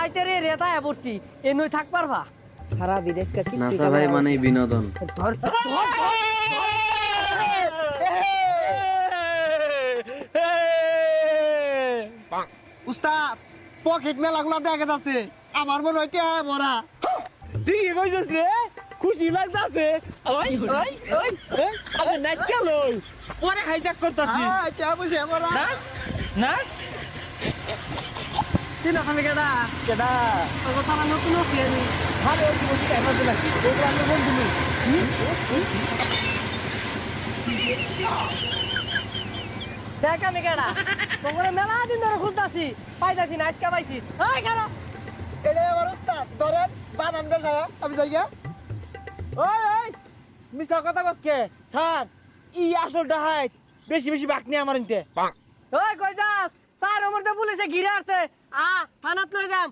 রাইতে রে রেতায় পড়ছি এনই থাক পারবা সারা দিন আজকে কি নাসা ভাই মানে বিনোদন। ধর উস্তাদ পকেট মেলাগুলা দেখা যাচ্ছে আমার মনে হয় টিয়া ভরা ঠিকই কইছিস রে খুশি লাগতাছে ওই ওই ওই আগে নাচ চলো পরে হাইজ্যাক করতাছি টিয়া বসে ভরা নাচ নাচ চিনা খালি কেডা কেডা তোর তারা নতুন আছে আমি ভালো হইছে বলছি টাইম আছে না ওগুলা আমি বন্ধু নই দেখ আমি কেডা তোমরা মেলা দিন ধরে খুঁজতাছি পাইতাছি না আজকে পাইছি এই কেডা এটা আমার উস্তাদ ধরেন বাদাম দেখা আমি যাই গিয়া ওই ওই মিছা কথা কসকে স্যার ই আসল ডাহাই বেশি বেশি বাক নি আমার ইনতে ওই কই যাস স্যার ওমরতে পুলিশে ঘিরে আছে থানাত লই যাম